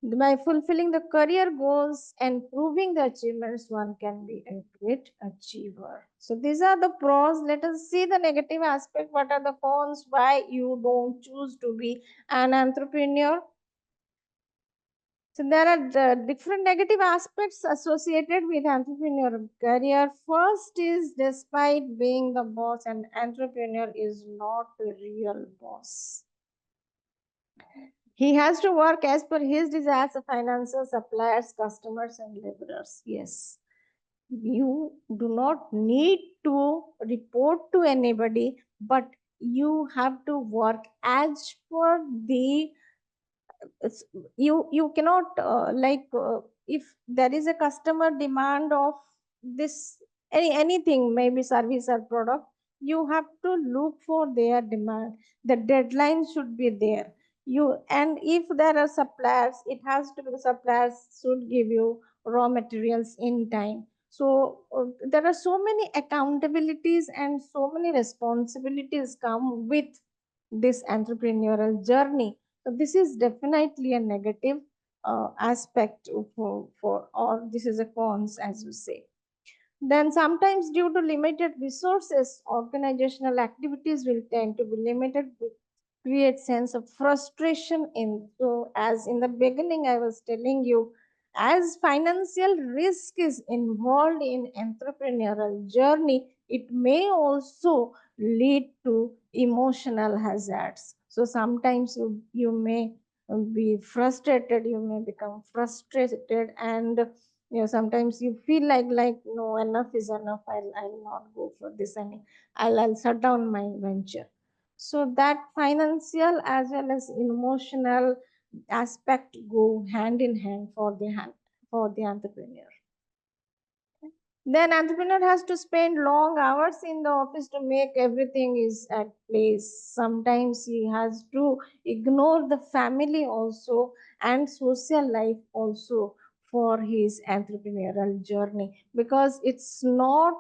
By fulfilling the career goals and proving the achievements, one can be a great achiever. So these are the pros. Let us see the negative aspect. What are the cons? Why you don't choose to be an entrepreneur? So there are different negative aspects associated with entrepreneurial career. First is, despite being the boss, an entrepreneur is not the real boss. He has to work as per his desires of finances, suppliers, customers, and laborers. Yes. You do not need to report to anybody, but you have to work as per the you cannot if there is a customer demand of this anything, maybe service or product, you have to look for their demand. The deadline should be there. You, and if there are suppliers, it has to be the suppliers should give you raw materials in time. So there are so many accountabilities and so many responsibilities come with this entrepreneurial journey. So this is definitely a negative aspect or this is a cons, as you say. Then sometimes due to limited resources, organizational activities will tend to be limited, which create sense of frustration in. So as in the beginning I was telling you, as financial risk is involved in entrepreneurial journey, it may also lead to emotional hazards. So sometimes you may be frustrated, you may become frustrated, and sometimes you feel like no, enough is enough, I'll not go for this any, I'll shut down my venture. So that financial as well as emotional aspect go hand in hand for the entrepreneur. Then entrepreneur has to spend long hours in the office to make everything is at place. Sometimes he has to ignore the family also and social life also for his entrepreneurial journey, because it's not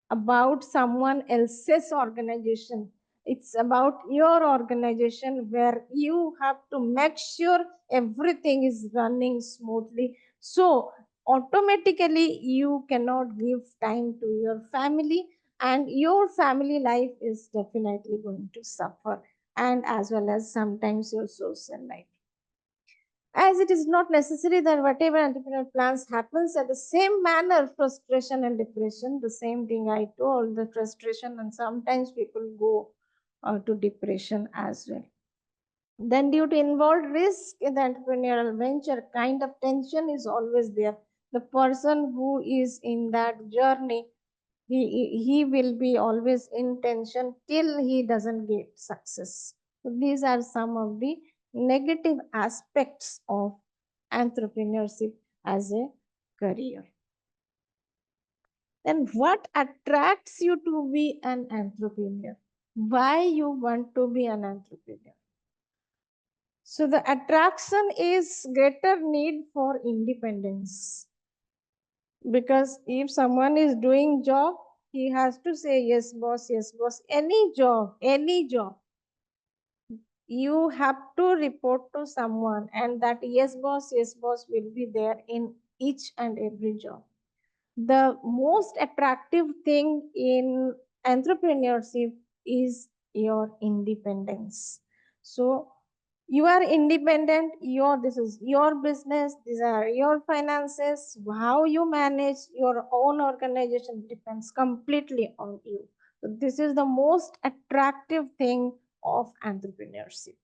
about someone else's organization. It's about your organization, where you have to make sure everything is running smoothly. So automatically you cannot give time to your family, and your family life is definitely going to suffer, and as well as sometimes your social life, as it is not necessary that whatever entrepreneur plans happens at the same manner. Frustration and depression, the same thing I told, the frustration, and sometimes people go to depression as well. Then due to involved risk in the entrepreneurial venture, kind of tension is always there. The person who is in that journey, he will be always in tension till he doesn't get success. So these are some of the negative aspects of entrepreneurship as a career. Then what attracts you to be an entrepreneur? Why you want to be an entrepreneur? So the attraction is greater need for independence. Because if someone is doing job, he has to say yes boss, yes boss. Any job, you have to report to someone, and that yes boss will be there in each and every job. The most attractive thing in entrepreneurship is your independence. So you are independent, this is your business, these are your finances. How you manage your own organization depends completely on you. So this is the most attractive thing of entrepreneurship.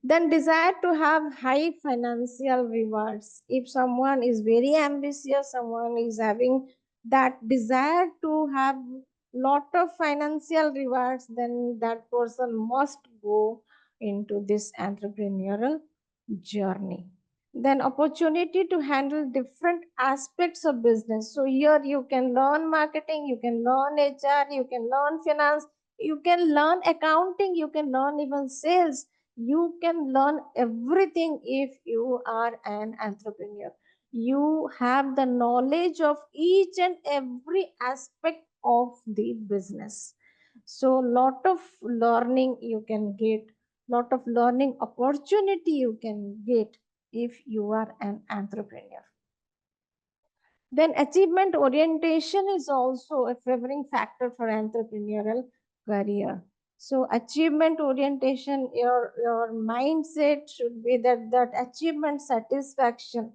Then desire to have high financial rewards. If someone is very ambitious, someone is having that desire to have lot of financial rewards, then that person must go into this entrepreneurial journey. Then opportunity to handle different aspects of business. So here you can learn marketing, you can learn HR, you can learn finance, you can learn accounting, you can learn even sales. You can learn everything if you are an entrepreneur. You have the knowledge of each and every aspect of the business. So lot of learning you can get, lot of learning opportunity you can get if you are an entrepreneur. Then achievement orientation is also a favoring factor for entrepreneurial career. So achievement orientation, your mindset should be that achievement satisfaction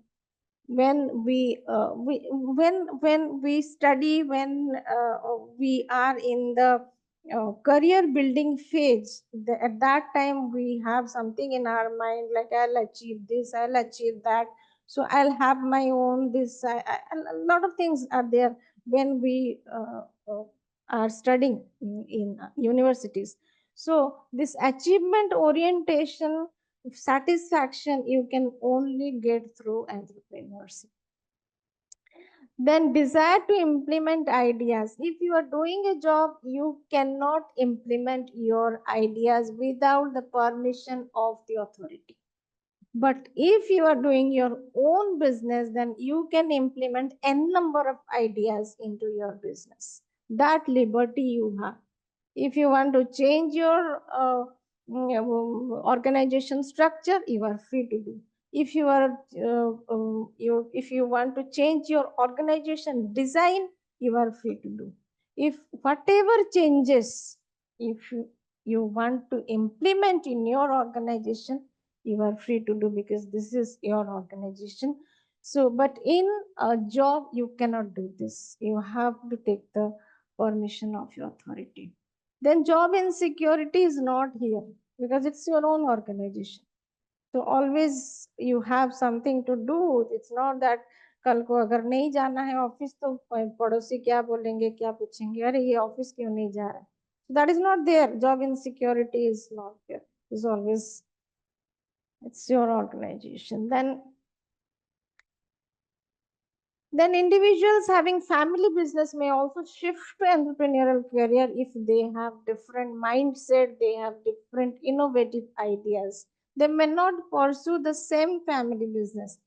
when we study, when we are in the career building phase, at that time we have something in our mind like I'll achieve this, I'll achieve that, so I'll have my own this. A lot of things are there when we are studying in universities. So this achievement orientation satisfaction you can only get through entrepreneurship. Then desire to implement ideas. If you are doing a job, you cannot implement your ideas without the permission of the authority. But if you are doing your own business, then you can implement n number of ideas into your business. That liberty you have. If you want to change your organization structure, you are free to do. If you are if you want to change your organization design, you are free to do. If whatever changes, if you want to implement in your organization, you are free to do, because this is your organization. So but in a job you cannot do this. You have to take the permission of your authority. Then job insecurity is not here, because it's your own organization. So always you have something to do. It's not that कल को अगर नहीं जाना है office तो पड़ोसी क्या बोलेंगे, क्या पूछेंगे, अरे ये ऑफिस क्यों नहीं जा रहा है. That is not there. Job insecurity is not there. It's always, it's your organization. Then individuals having family business may also shift to entrepreneurial career if they have different mindset, they have different innovative ideas. They may not pursue the same family business.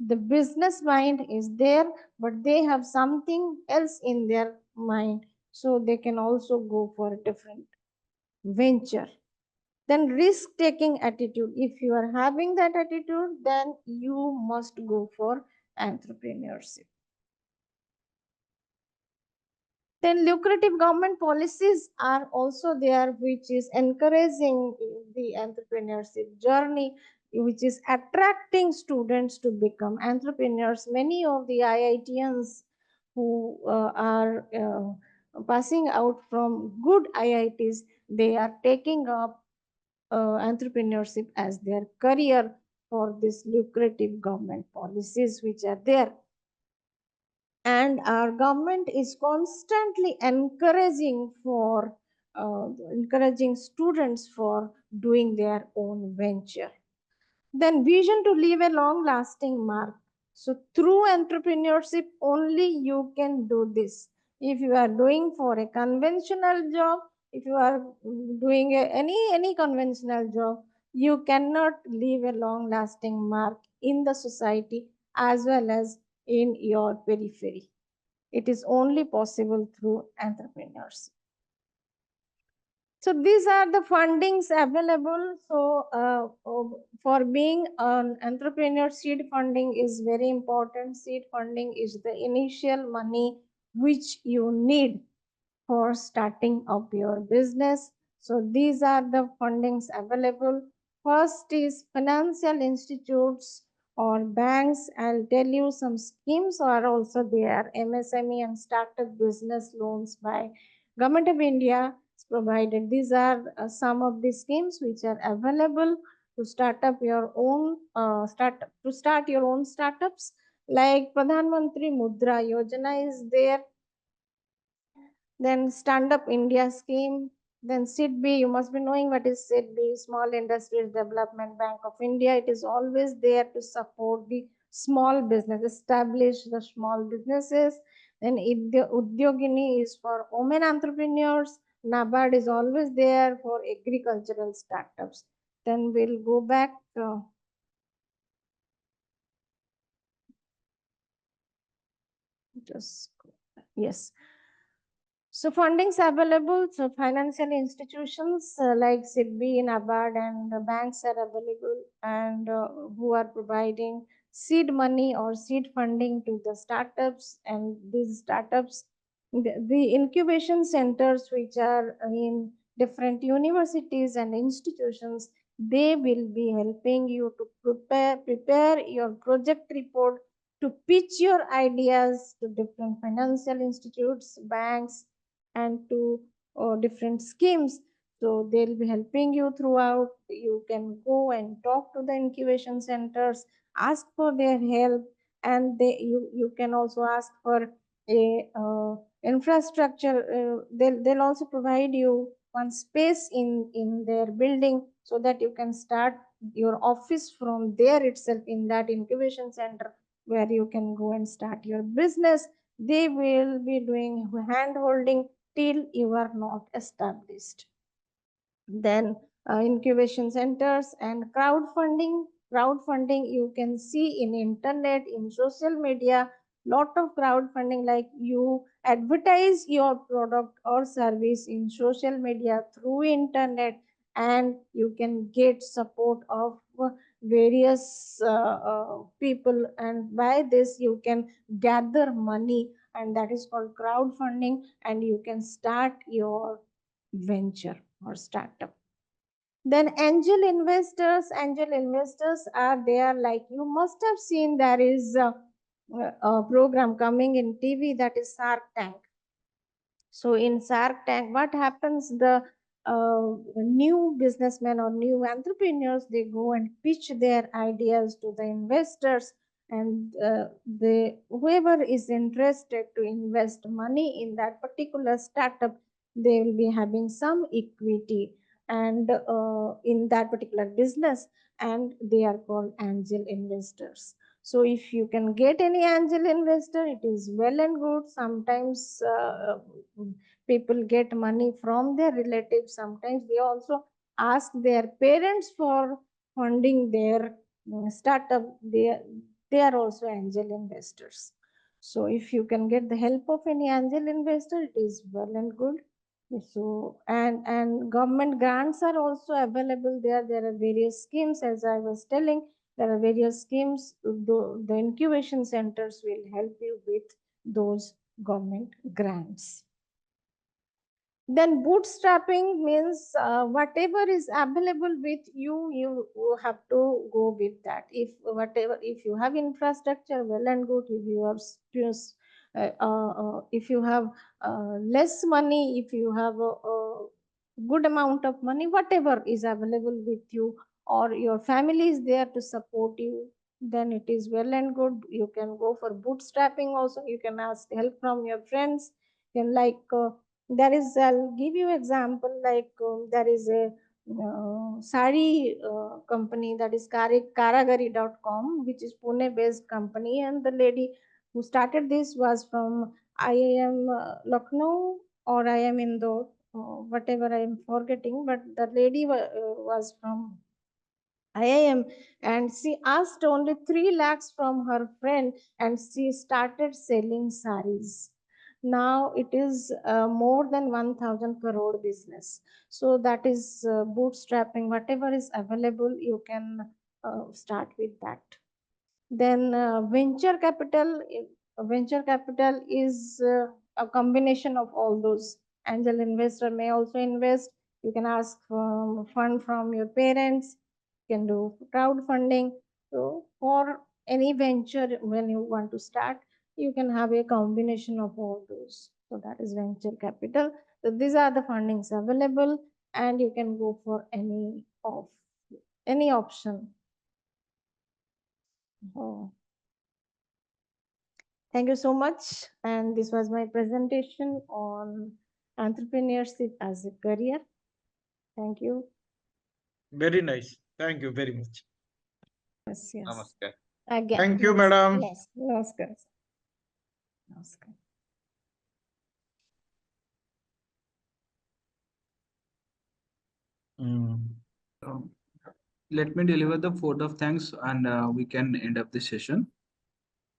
The business mind is there, but they have something else in their mind. So they can also go for a different venture. Then risk taking attitude. If you are having that attitude, then you must go for entrepreneurship. Then lucrative government policies are also there, which is encouraging the entrepreneurship journey, which is attracting students to become entrepreneurs. Many of the IITians who are passing out from good IITs, they are taking up entrepreneurship as their career for this lucrative government policies which are there. And our government is constantly encouraging encouraging students for doing their own venture. Then vision to leave a long lasting mark. So through entrepreneurship only you can do this. If you are doing for a conventional job, if you are doing any conventional job, you cannot leave a long lasting mark in the society as well as in your periphery. It is only possible through entrepreneurs. So these are the fundings available. So for being an entrepreneur, seed funding is very important. Seed funding is the initial money which you need for starting up your business. So these are the fundings available. First is financial institutes or banks. I'll tell you some schemes are also there. MSME and startup business loans by Government of India is provided. These are some of the schemes which are available to start up your own start your own startups. Like Pradhan Mantri Mudra Yojana is there. Then Stand Up India scheme. Then SIDBI, you must be knowing what is SIDBI, Small Industries Development Bank of India. It is always there to support the small business, establish the small businesses. Then Udyogini is for women entrepreneurs. NABARD is always there for agricultural startups. then we'll go back. Yes. So fundings available. So financial institutions like SIDBI, NABARD, and the banks are available, and who are providing seed money or seed funding to the startups. And these startups, the incubation centers, which are in different universities and institutions, they will be helping you to prepare your project report, to pitch your ideas to different financial institutes, banks, and to different schemes. So they'll be helping you throughout. You can go and talk to the incubation centers, ask for their help, and you can also ask for a infrastructure. They'll also provide you one space in their building, so that you can start your office from there itself, in that incubation center, where you can go and start your business. They will be doing hand holding till you are not established. Then incubation centers and crowdfunding you can see in internet, in social media. Lot of crowdfunding, like you advertise your product or service in social media through internet, and you can get support of various people, and by this you can gather money, and that is called crowdfunding, and you can start your venture or startup. Then angel investors are there. Like you must have seen, there is a program coming in TV, that is Shark Tank. So in Shark Tank, what happens? The new businessmen or new entrepreneurs, they go and pitch their ideas to the investors, and whoever is interested to invest money in that particular startup, they will be having some equity and in that particular business, and they are called angel investors. So if you can get any angel investor, it is well and good. Sometimes people get money from their relatives. Sometimes they also ask their parents for funding their startup. They are also angel investors. So if you can get the help of any angel investor, it is well and good. So and government grants are also available there. There are various schemes, as I was telling. There are various schemes. The incubation centers will help you with those government grants. Then bootstrapping means whatever is available with you, you have to go with that. If you have infrastructure, well and good. If you have if you have less money, if you have a good amount of money, whatever is available with you, or your family is there to support you, then it is well and good. You can go for bootstrapping also. You can ask help from your friends. You can there is, I'll give you example, like there is a sari company, that is karagari.com, which is Pune based company, and the lady who started this was from IIM Lucknow or IIM Indore, whatever I am forgetting, but the lady was from IIM, and she asked only 3 lakhs from her friend, and she started selling saris. Now it is more than 1000 crore business. So that is bootstrapping. Whatever is available, you can start with that. Then venture capital is a combination of all those. Angel investor may also invest. You can ask for fund from your parents. You can do crowdfunding. So for any venture, when you want to start, you can have a combination of all those. So that is venture capital. So these are the fundings available, and you can go for any option. Oh. Thank you so much. And this was my presentation on entrepreneurship as a career. Thank you. Very nice. Thank you very much. Yes, yes. Namaskar. Again. Thank you, Namaskar. madam. Yes. Namaskar. Namaskar. Mm. Um, let me deliver the vote of thanks and we can end up the session.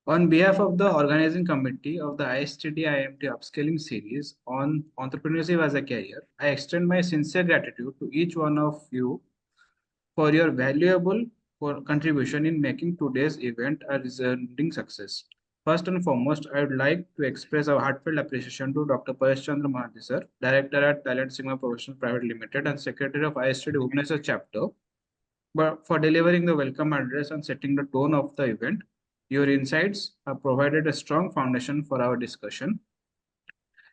On behalf of the organizing committee of the ISTD-IIMT upscaling series on entrepreneurship as a career, I extend my sincere gratitude to each one of you for your valuable contribution in making today's event a resounding success. First and foremost, I would like to express our heartfelt appreciation to Dr. Paresh Chandra Mahanti sir, Director at Talent Sigma Professional Private Limited and Secretary of ISTD Bhubaneswar Chapter, but for delivering the welcome address and setting the tone of the event. Your insights have provided a strong foundation for our discussion.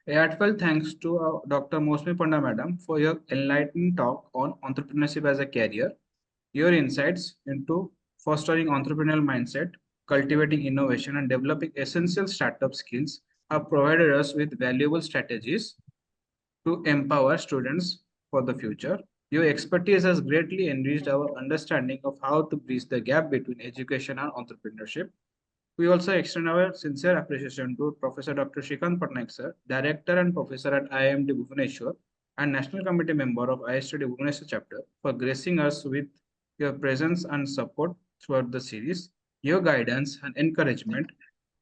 A heartfelt thanks to Dr. Mosmi Panda Madam for your enlightening talk on entrepreneurship as a career. Your insights into fostering entrepreneurial mindset, cultivating innovation, and developing essential startup skills have provided us with valuable strategies to empower students for the future. Your expertise has greatly enriched our understanding of how to bridge the gap between education and entrepreneurship. We also extend our sincere appreciation to Professor Dr. Shrikant Patnaik sir, Director and Professor at IIMT Bhubaneswar and National Committee Member of ISTD Bhubaneswar Chapter for gracing us with your presence and support throughout the series. Your guidance and encouragement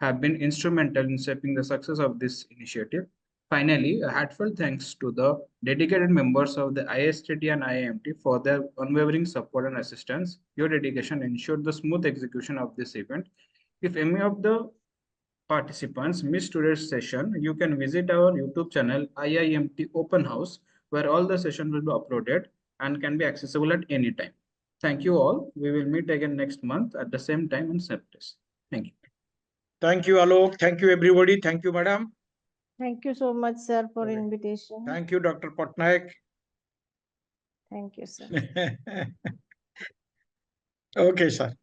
have been instrumental in shaping the success of this initiative. Finally, a heartfelt thanks to the dedicated members of the ISTD and IIMT for their unwavering support and assistance. Your dedication ensured the smooth execution of this event. If any of the participants miss today's session, you can visit our YouTube channel IIMT Open House, where all the sessions will be uploaded and can be accessible at any time. Thank you all. We will meet again next month at the same time in September. Thank you. Thank you, Alok. Thank you, everybody. Thank you, madam. Thank you so much, sir, for Okay. invitation. Thank you, Dr. Patnaik. Thank you, sir. Okay, sir.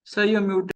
Sir, you're muted.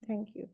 Thank you.